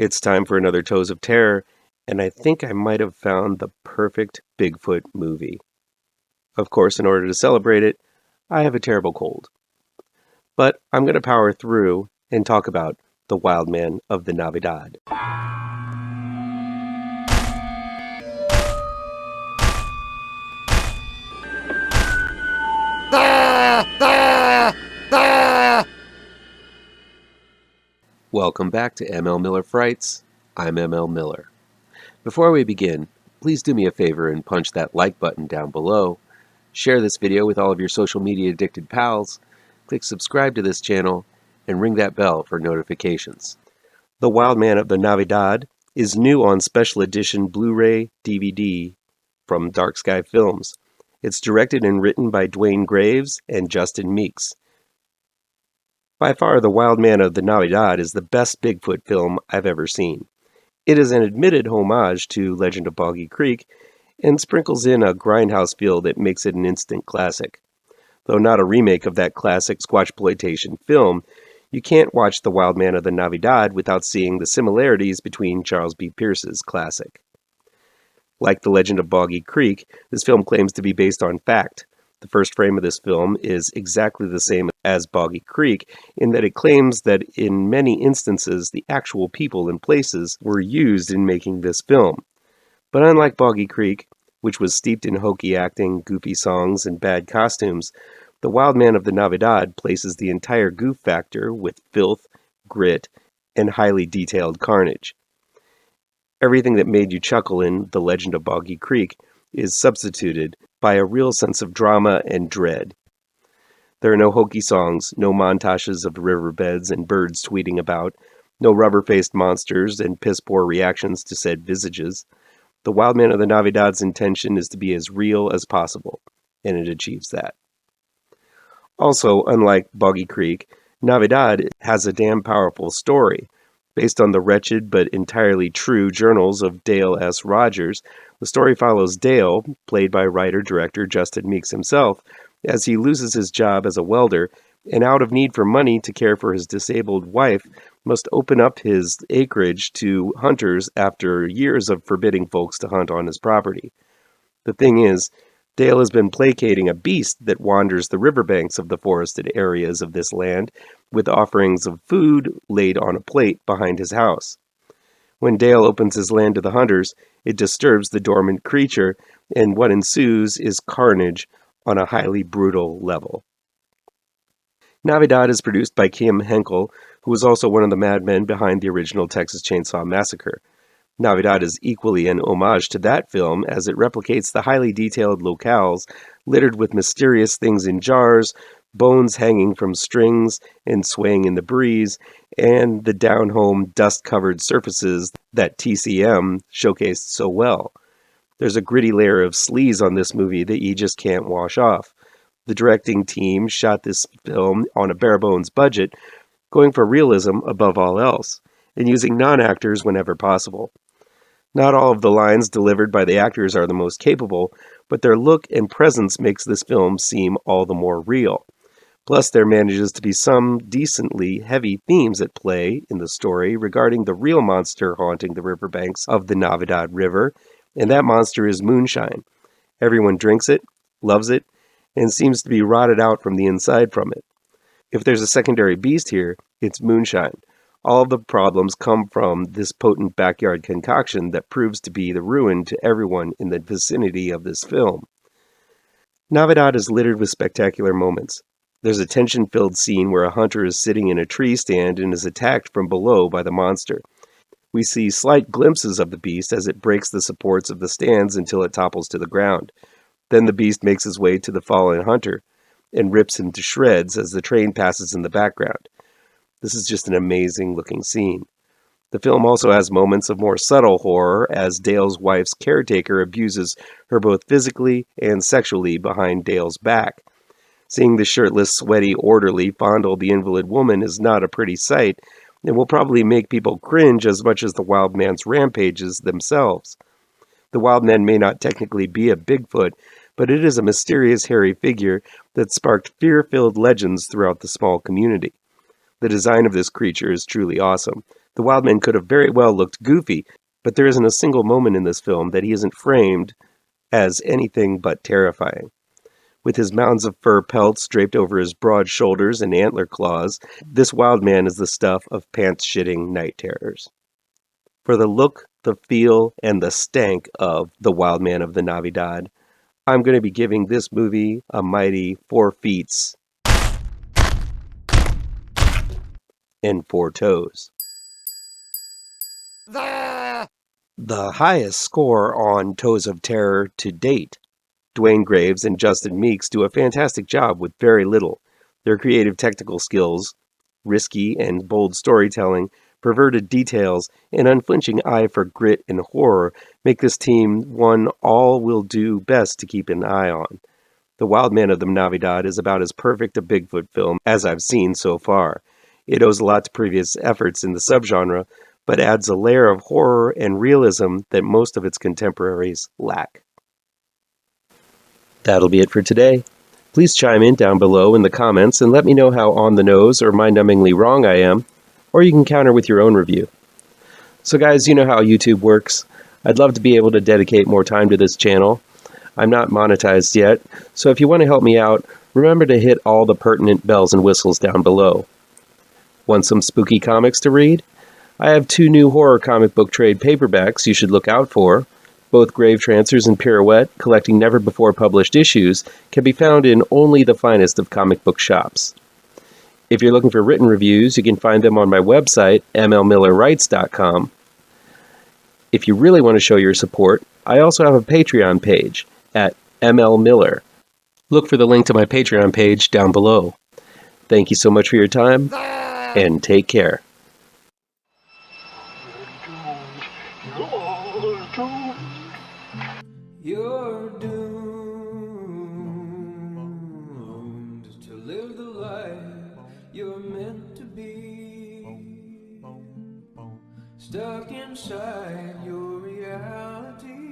It's time for another Toes of Terror, and I think I might have found the perfect Bigfoot movie. Of course, in order to celebrate it, I have a terrible cold. But I'm going to power through and talk about The Wild Man of the Navidad. Welcome back to ML Miller Frights. I'm ML Miller. Before we begin, please do me a favor and punch that like button down below. Share this video with all of your social media addicted pals. Click subscribe to this channel and ring that bell for notifications. The Wild Man of the Navidad is new on special edition Blu-ray DVD from Dark Sky Films. It's directed and written by Duane and Justin Meeks. By far, The Wild Man of the Navidad is the best Bigfoot film I've ever seen. It is an admitted homage to Legend of Boggy Creek and sprinkles in a grindhouse feel that makes it an instant classic. Though not a remake of that classic squatchploitation film, you can't watch The Wild Man of the Navidad without seeing the similarities between Charles B. Pierce's classic. Like The Legend of Boggy Creek, this film claims to be based on fact. The first frame of this film is exactly the same as Boggy Creek in that it claims that in many instances the actual people and places were used in making this film. But unlike Boggy Creek, which was steeped in hokey acting, goofy songs, and bad costumes, The Wild Man of the Navidad places the entire goof factor with filth, grit, and highly detailed carnage. Everything that made you chuckle in The Legend of Boggy Creek is substituted by a real sense of drama and dread. There are no hokey songs, no montages of riverbeds and birds tweeting about, no rubber-faced monsters and piss-poor reactions to said visages. The Wild Man of the Navidad's intention is to be as real as possible, and it achieves that. Also, unlike Boggy Creek, Navidad has a damn powerful story. Based on the wretched but entirely true journals of Dale S. Rogers, the story follows Dale, played by writer-director Justin Meeks himself, as he loses his job as a welder and out of need for money to care for his disabled wife, must open up his acreage to hunters after years of forbidding folks to hunt on his property. The thing is, Dale has been placating a beast that wanders the riverbanks of the forested areas of this land with offerings of food laid on a plate behind his house. When Dale opens his land to the hunters, it disturbs the dormant creature, and what ensues is carnage on a highly brutal level. Navidad is produced by Kim Henkel, who was also one of the madmen behind the original Texas Chainsaw Massacre. Navidad is equally an homage to that film as it replicates the highly detailed locales littered with mysterious things in jars, bones hanging from strings and swaying in the breeze, and the down-home dust-covered surfaces that TCM showcased so well. There's a gritty layer of sleaze on this movie that you just can't wash off. The directing team shot this film on a bare-bones budget, going for realism above all else, and using non-actors whenever possible. Not all of the lines delivered by the actors are the most capable, but their look and presence makes this film seem all the more real. Plus, there manages to be some decently heavy themes at play in the story regarding the real monster haunting the riverbanks of the Navidad River, and that monster is moonshine. Everyone drinks it, loves it, and seems to be rotted out from the inside from it. If there's a secondary beast here, it's moonshine. All of the problems come from this potent backyard concoction that proves to be the ruin to everyone in the vicinity of this film. Navidad is littered with spectacular moments. There's a tension-filled scene where a hunter is sitting in a tree stand and is attacked from below by the monster. We see slight glimpses of the beast as it breaks the supports of the stands until it topples to the ground. Then the beast makes his way to the fallen hunter and rips him to shreds as the train passes in the background. This is just an amazing looking scene. The film also has moments of more subtle horror as Dale's wife's caretaker abuses her both physically and sexually behind Dale's back. Seeing the shirtless, sweaty orderly fondle the invalid woman is not a pretty sight, and will probably make people cringe as much as the wild man's rampages themselves. The wild man may not technically be a Bigfoot, but it is a mysterious hairy figure that sparked fear-filled legends throughout the small community. The design of this creature is truly awesome. The Wildman could have very well looked goofy, but there isn't a single moment in this film that he isn't framed as anything but terrifying. With his mounds of fur pelts draped over his broad shoulders and antler claws, this Wildman is the stuff of pants-shitting night terrors. For the look, the feel, and the stank of The Wildman of the Navidad, I'm going to be giving this movie a mighty 4 feet and 4 toes. The highest score on Toes of Terror to date. Duane Graves and Justin Meeks do a fantastic job with very little. Their creative technical skills, risky and bold storytelling, perverted details, and unflinching eye for grit and horror make this team one all will do best to keep an eye on. The Wildman of the Navidad is about as perfect a Bigfoot film as I've seen so far. It owes a lot to previous efforts in the subgenre, but adds a layer of horror and realism that most of its contemporaries lack. That'll be it for today. Please chime in down below in the comments and let me know how on the nose or mind-numbingly wrong I am, or you can counter with your own review. So guys, you know how YouTube works. I'd love to be able to dedicate more time to this channel. I'm not monetized yet, so if you want to help me out, remember to hit all the pertinent bells and whistles down below. Want some spooky comics to read? I have 2 new horror comic book trade paperbacks you should look out for. Both Gravetrancers and Pirouette, collecting never-before-published issues, can be found in only the finest of comic book shops. If you're looking for written reviews, you can find them on my website, mlmillerwrites.com. If you really want to show your support, I also have a Patreon page at mlmiller. Look for the link to my Patreon page down below. Thank you so much for your time, and take care. You're doomed to live the life you're meant to be, stuck inside your reality.